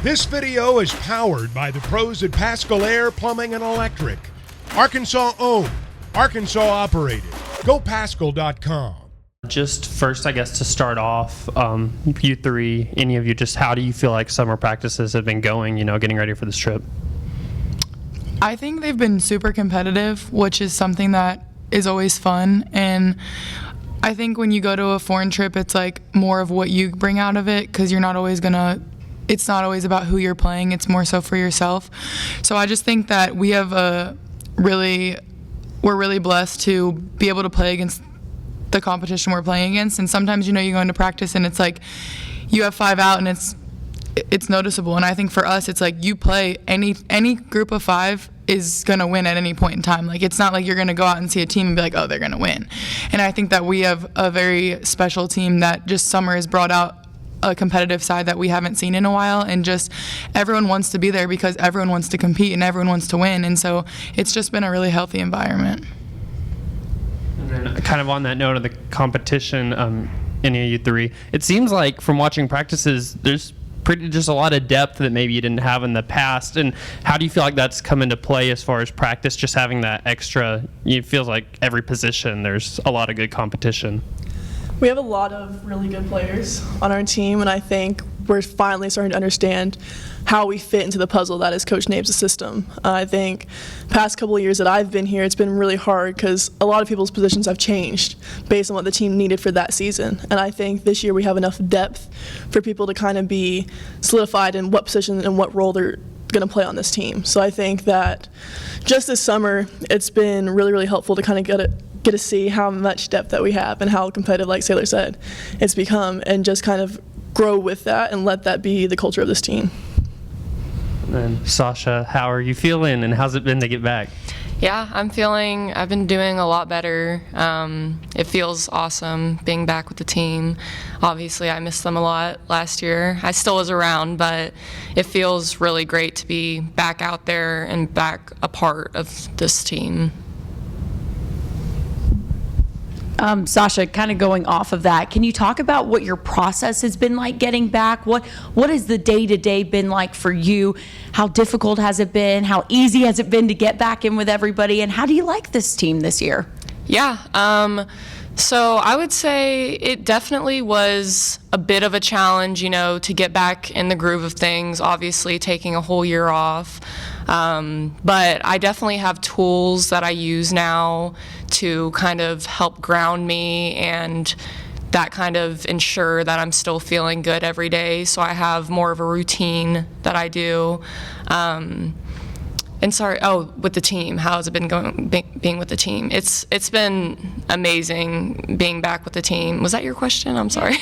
This video is powered by the pros at Pascal Air Plumbing and Electric. Arkansas owned, Arkansas operated. GoPascal.com. Just first, I guess, to start off, you three, any of you, just how do you feel like summer practices have been going, getting ready for this trip? I think they've been super competitive, which is something that is always fun. And I think when you go to a foreign trip, it's like more of what you bring out of it, because you're not always it's not always about who you're playing, it's more so for yourself. So I just think that we have we're really blessed to be able to play against the competition we're playing against. And sometimes, you go into practice and it's like you have 5 out and it's noticeable. And I think for us, it's like you play any group of 5 is going to win at any point in time. Like, it's not like you're going to go out and see a team and be like, oh, they're going to win. And I think that we have a very special team that just summer has brought out a competitive side that we haven't seen in a while, and just everyone wants to be there because everyone wants to compete and everyone wants to win. And so it's just been a really healthy environment. And then kind of on that note of the competition, any of you three, it seems like from watching practices, there's just a lot of depth that maybe you didn't have in the past. And how do you feel like that's come into play as far as practice, just having that extra, it feels like every position there's a lot of good competition? We have a lot of really good players on our team, and I think we're finally starting to understand how we fit into the puzzle that is Coach Nabe's system. I think past couple of years that I've been here, it's been really hard because a lot of people's positions have changed based on what the team needed for that season. And I think this year we have enough depth for people to kind of be solidified in what position and what role they're going to play on this team. So I think that just this summer, it's been really, really helpful to kind of get to see how much depth that we have and how competitive, like Saylor said, it's become, and just kind of grow with that and let that be the culture of this team. And Sasha, how are you feeling, and how's it been to get back? Yeah, I've been doing a lot better. It feels awesome being back with the team. Obviously, I missed them a lot last year. I still was around, but it feels really great to be back out there and back a part of this team. Sasha, kind of going off of that, can you talk about what your process has been like getting back? What has the day-to-day been like for you? How difficult has it been? How easy has it been to get back in with everybody? And how do you like this team this year? Yeah, so I would say it definitely was a bit of a challenge, to get back in the groove of things, obviously taking a whole year off. But I definitely have tools that I use now to kind of help ground me and that kind of ensure that I'm still feeling good every day. So I have more of a routine that I do. With the team, how has it been going being with the team? It's been amazing being back with the team. Was that your question? I'm sorry.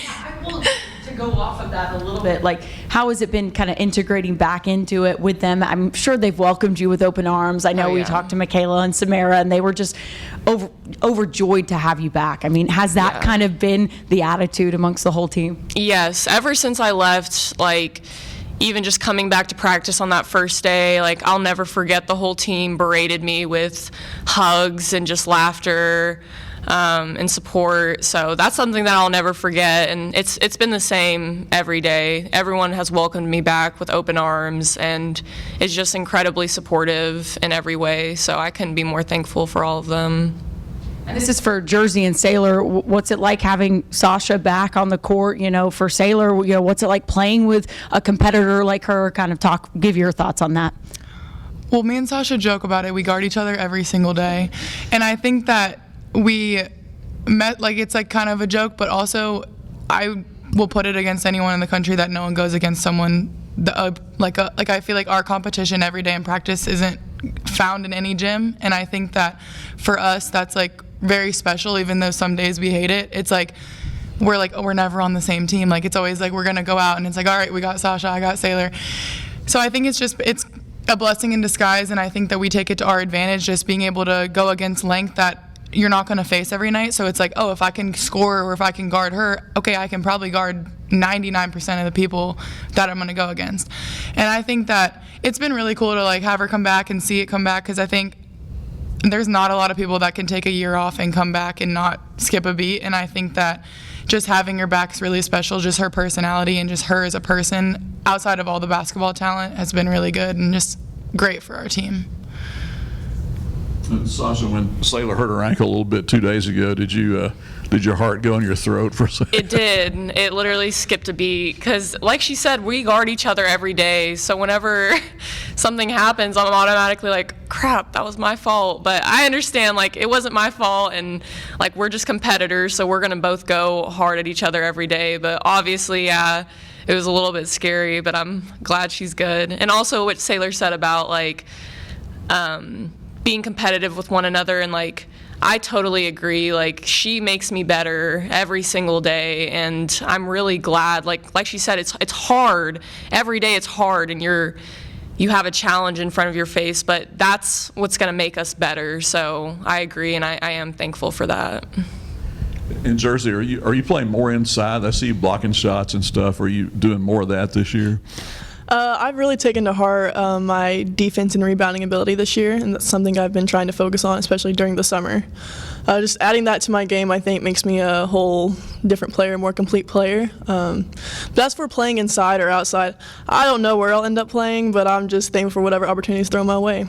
To go off of that a little bit, like, how has it been kind of integrating back into it with them? I'm sure they've welcomed you with open arms. I know we talked to Michaela and Samara, and they were just overjoyed to have you back. I mean, has that kind of been the attitude amongst the whole team? Yes, ever since I left, even just coming back to practice on that first day, I'll never forget the whole team berated me with hugs and just laughter. And support. So that's something that I'll never forget, and it's been the same every day. Everyone has welcomed me back with open arms, and it's just incredibly supportive in every way. So I couldn't be more thankful for all of them. And this is for Jersey and Saylor. What's it like having Sasha back on the court? For Saylor, what's it like playing with a competitor like her? Kind of give your thoughts on that. Well, me and Sasha joke about it. We guard each other every single day, and I think that we met, it's kind of a joke, but also I will put it against anyone in the country that no one goes against someone. I feel like our competition every day in practice isn't found in any gym, and I think that for us that's very special. Even though some days we hate it, it's we're never on the same team. It's always we're gonna go out and it's all right, we got Sasha, I got Saylor. So I think it's a blessing in disguise, and I think that we take it to our advantage, just being able to go against length that you're not going to face every night. So it's if I can score or if I can guard her, okay, I can probably guard 99% of the people that I'm going to go against. And I think that it's been really cool to have her come back and see it come back, because I think there's not a lot of people that can take a year off and come back and not skip a beat. And I think that just having her back is really special. Just her personality and just her as a person, outside of all the basketball talent, has been really good and just great for our team. And Sasha, when Saylor hurt her ankle a little bit 2 days ago, did your heart go in your throat for a second? It did. It literally skipped a beat because, like she said, we guard each other every day. So whenever something happens, I'm automatically like, crap, that was my fault. But I understand, like, it wasn't my fault, and, like, we're just competitors, so we're going to both go hard at each other every day. But obviously, yeah, it was a little bit scary, but I'm glad she's good. And also what Saylor said about, like, being competitive with one another, and, like, I totally agree. Like, she makes me better every single day, and I'm really glad. Like she said, it's hard. Every day it's hard, and you have a challenge in front of your face, but that's what's going to make us better. So I agree, and I am thankful for that. In Jersey, are you playing more inside? I see you blocking shots and stuff. Are you doing more of that this year? I've really taken to heart my defense and rebounding ability this year, and that's something I've been trying to focus on, especially during the summer. Just adding that to my game, I think, makes me a whole different player, more complete player. But as for playing inside or outside, I don't know where I'll end up playing, but I'm just thankful for whatever opportunities throw my way.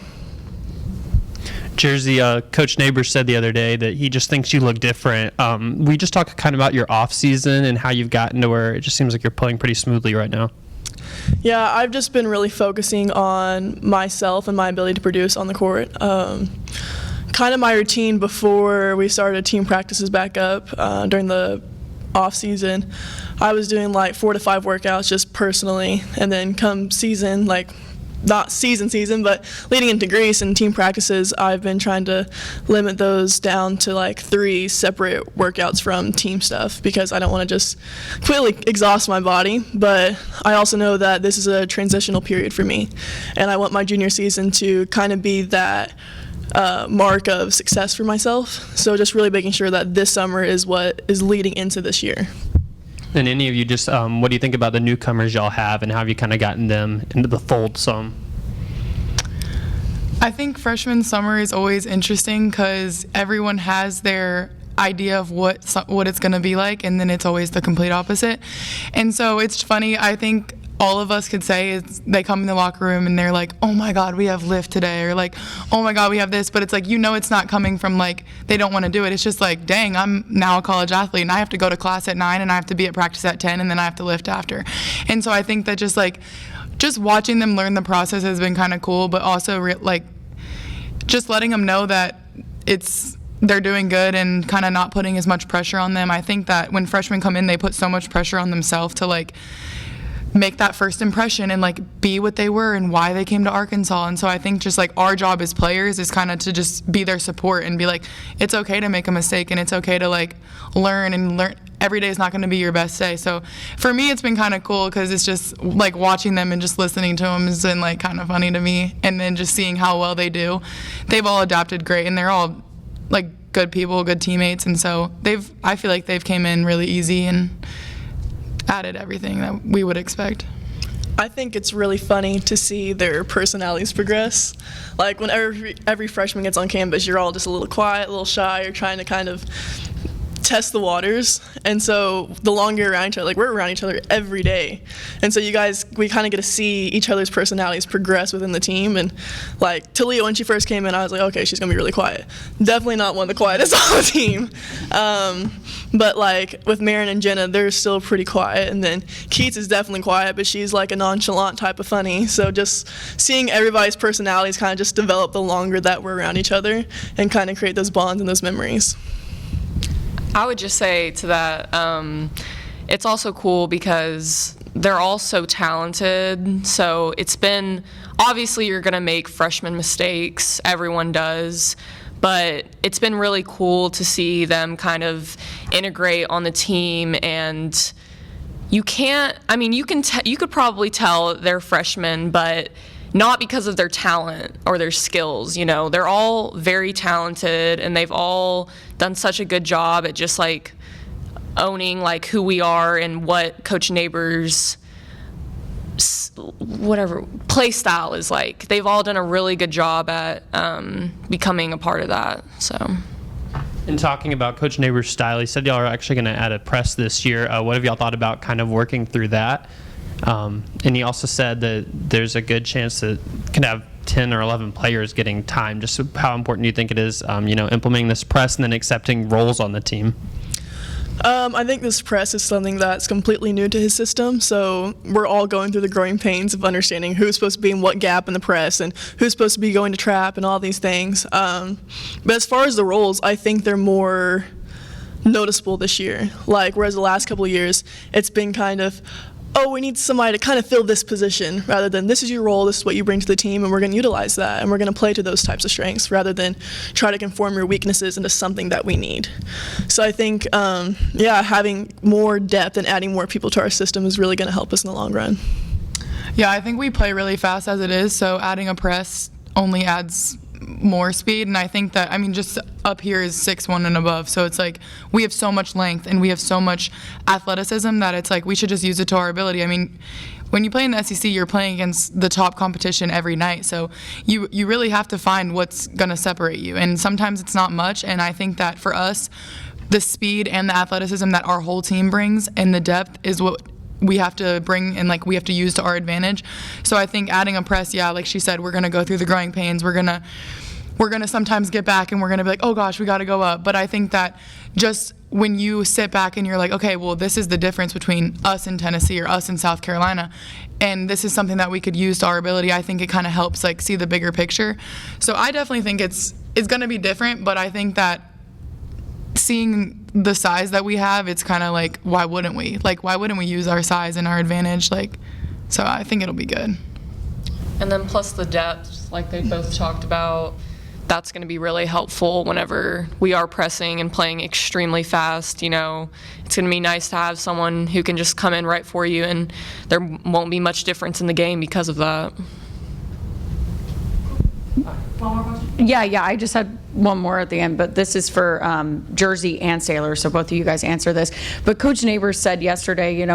Jersey, Coach Neighbors said the other day that he just thinks you look different. We just talk kind of about your off season and how you've gotten to where it just seems like you're playing pretty smoothly right now. Yeah, I've just been really focusing on myself and my ability to produce on the court. Kind of my routine before we started team practices back up during the off season, I was doing like 4 to 5 workouts just personally, and then come season, like not season, but leading into Greece and team practices, I've been trying to limit those down to like 3 separate workouts from team stuff, because I don't want to just completely exhaust my body. But I also know that this is a transitional period for me, and I want my junior season to kind of be that mark of success for myself. So just really making sure that this summer is what is leading into this year. And any of you just, what do you think about the newcomers y'all have, and how have you kind of gotten them into the fold some? I think freshman summer is always interesting because everyone has their idea of what it's going to be like, and then it's always the complete opposite. And so it's funny, I think all of us could say they come in the locker room and they're like, oh my God, we have lift today, or like, oh my God, we have this. But it's like, it's not coming from like they don't want to do it. It's just like, dang, I'm now a college athlete and I have to go to class at 9 and I have to be at practice at 10 and then I have to lift after. And so I think that just watching them learn the process has been kind of cool, but also just letting them know that they're doing good and kind of not putting as much pressure on them. I think that when freshmen come in, they put so much pressure on themselves to make that first impression and be what they were and why they came to Arkansas. And so I think just our job as players is kind of to just be their support and be like, it's okay to make a mistake and it's okay to learn. Every day is not going to be your best day. So for me, it's been kind of cool because it's just watching them and just listening to them has been kind of funny to me. And then just seeing how well they do. They've all adapted great, and they're all good people, good teammates. And so I feel like they've came in really easy and added everything that we would expect. I think it's really funny to see their personalities progress. When every freshman gets on campus, you're all just a little quiet, a little shy, you're trying to kind of test the waters. And so the longer you're around each other, we're around each other every day. And so we kind of get to see each other's personalities progress within the team. And Talia, when she first came in, I was like, okay, she's going to be really quiet. Definitely not one of the quietest on the team. But with Marin and Jenna, they're still pretty quiet. And then Keats is definitely quiet, but she's a nonchalant type of funny. So just seeing everybody's personalities kind of just develop the longer that we're around each other and kind of create those bonds and those memories. I would just say to that, it's also cool because they're all so talented. So it's been, obviously you're going to make freshman mistakes, everyone does, but it's been really cool to see them kind of integrate on the team. And you could probably tell they're freshmen, but not because of their talent or their skills. They're all very talented, and they've all done such a good job at just owning who we are and what Coach Neighbors' play style is like. They've all done a really good job at becoming a part of that. So In talking about Coach Neighbor's style, he said y'all are actually going to add a press this year. What have y'all thought about kind of working through that? And he also said that there's a good chance that could have 10 or 11 players getting time. Just how important do you think it is, implementing this press and then accepting roles on the team? I think this press is something that's completely new to his system, so we're all going through the growing pains of understanding who's supposed to be in what gap in the press and who's supposed to be going to trap and all these things. But as far as the roles, I think they're more noticeable this year. Like, whereas the last couple of years, it's been kind of, oh, we need somebody to kind of fill this position, rather than this is your role, this is what you bring to the team, and we're going to utilize that, and we're going to play to those types of strengths, rather than try to conform your weaknesses into something that we need. So I think, having more depth and adding more people to our system is really going to help us in the long run. Yeah, I think we play really fast as it is, so adding a press only adds more speed. And I think that, just up here is 6'1" and above, so it's like we have so much length and we have so much athleticism that it's like we should just use it to our ability. When you play in the SEC, you're playing against the top competition every night, so you really have to find what's going to separate you, and sometimes it's not much. And I think that for us, the speed and the athleticism that our whole team brings and the depth is what we have to bring and we have to use to our advantage. So I think adding a press, like she said, we're going to go through the growing pains. We're going to sometimes get back and we're going to be like, oh gosh, we got to go up. But I think that just when you sit back and you're like, okay, well, this is the difference between us in Tennessee or us in South Carolina, and this is something that we could use to our ability, I think it kind of helps see the bigger picture. So I definitely think it's going to be different, but I think that seeing the size that we have, it's kind of like, why wouldn't we? Why wouldn't we use our size and our advantage? So I think it'll be good. And then plus the depth, like they both talked about, that's going to be really helpful whenever we are pressing and playing extremely fast. It's going to be nice to have someone who can just come in right for you, and there won't be much difference in the game because of that. One more question? Yeah, I just had one more at the end, but this is for Jersey and Saylor, so both of you guys answer this. But Coach Neighbors said yesterday,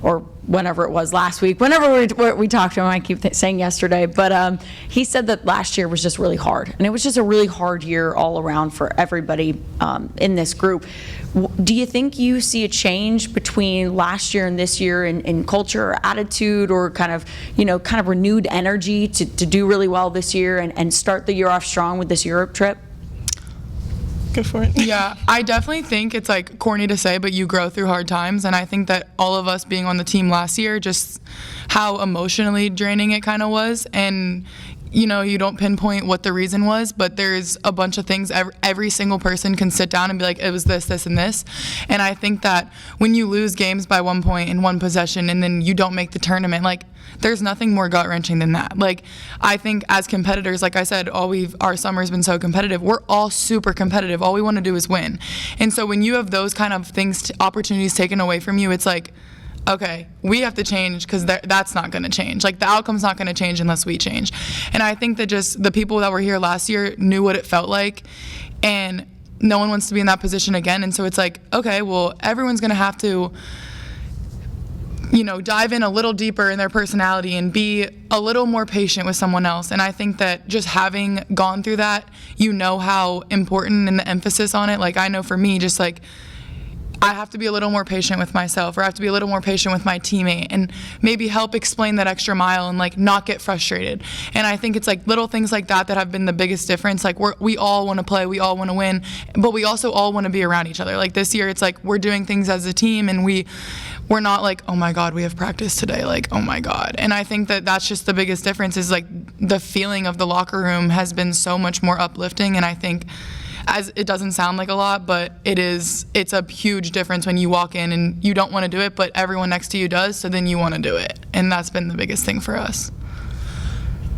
or whenever it was last week, whenever we talked to him, I keep saying yesterday, but he said that last year was just really hard, and it was just a really hard year all around for everybody in this group. Do you think you see a change between last year and this year in culture or attitude, or kind of renewed energy to do really well this year and start the year off strong with this Europe trip? Go for it. Yeah, I definitely think it's corny to say, but you grow through hard times. And I think that all of us being on the team last year, just how emotionally draining it kind of was. And, you don't pinpoint what the reason was, but there's a bunch of things. Every single person can sit down and be like, it was this, this, and this. And I think that when you lose games by 1 point in one possession and then you don't make the tournament, there's nothing more gut-wrenching than that. I think as competitors, like I said, our summer's been so competitive. We're all super competitive. All we want to do is win. And so when you have those kind of things, opportunities taken away from you, it's like, okay, we have to change, because that's not going to change. The outcome's not going to change unless we change. And I think that just the people that were here last year knew what it felt like, and no one wants to be in that position again. And so it's like, okay, well, everyone's going to have to dive in a little deeper in their personality and be a little more patient with someone else. And I think that just having gone through that, how important and the emphasis on it. I know for me, just I have to be a little more patient with myself, or I have to be a little more patient with my teammate, and maybe help explain that extra mile and not get frustrated. And I think it's little things like that have been the biggest difference. We all want to play, we all want to win, but we also all want to be around each other. This year, it's we're doing things as a team, and we're not oh my God, we have practice today, oh my God. And I think that that's just the biggest difference, is the feeling of the locker room has been so much more uplifting. And I think, as it doesn't sound like a lot, but it's a huge difference when you walk in and you don't want to do it, but everyone next to you does, so then you want to do it. And that's been the biggest thing for us.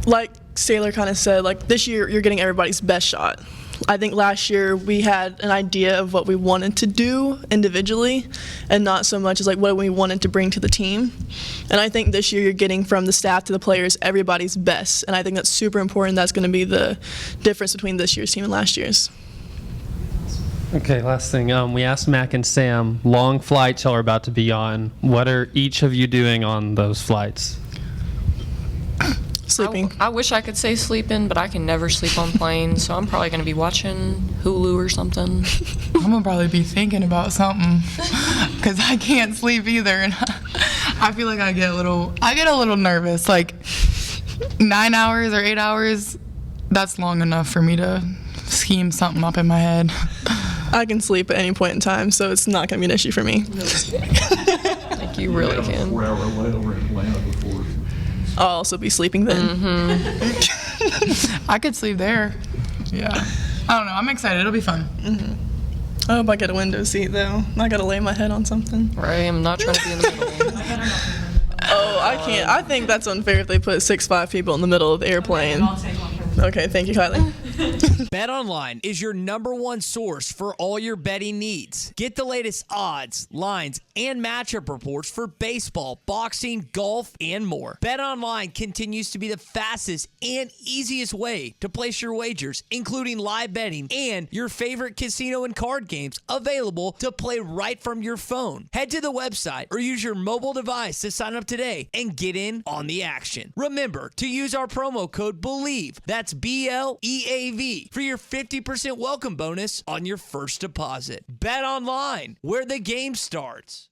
Like Saylor kind of said, this year you're getting everybody's best shot. I think last year we had an idea of what we wanted to do individually, and not so much as what we wanted to bring to the team. And I think this year you're getting from the staff to the players everybody's best, and I think that's super important. That's going to be the difference between this year's team and last year's. Okay, last thing. We asked Mac and Sam, long flights y'all are about to be on. What are each of you doing on those flights? Sleeping. I wish I could say sleeping, but I can never sleep on planes, so I'm probably going to be watching Hulu or something. I'm gonna probably be thinking about something because I can't sleep either, and I feel like I get a little nervous. Like 9 hours or 8 hours, that's long enough for me to scheme something up in my head. I can sleep at any point in time, so it's not going to be an issue for me. Like you really We had a can. 4-hour layover in Atlanta before. I'll also be sleeping then. I could sleep there. Yeah. I don't know. I'm excited. It'll be fun. I hope I get a window seat though. I got to lay my head on something. Right, I'm not trying to be in the middle. Oh, I can't. I think that's unfair if they put 6'5" people in the middle of the airplane. Okay, thank you, Kylie. BetOnline is your #1 source for all your betting needs. Get the latest odds, lines, and matchup reports for baseball, boxing, golf, and more. BetOnline continues to be the fastest and easiest way to place your wagers, including live betting and your favorite casino and card games available to play right from your phone. Head to the website or use your mobile device to sign up today and get in on the action. Remember to use our promo code BELIEVE, that's BLEAV, for your 50% welcome bonus on your first deposit. Bet online, where the game starts.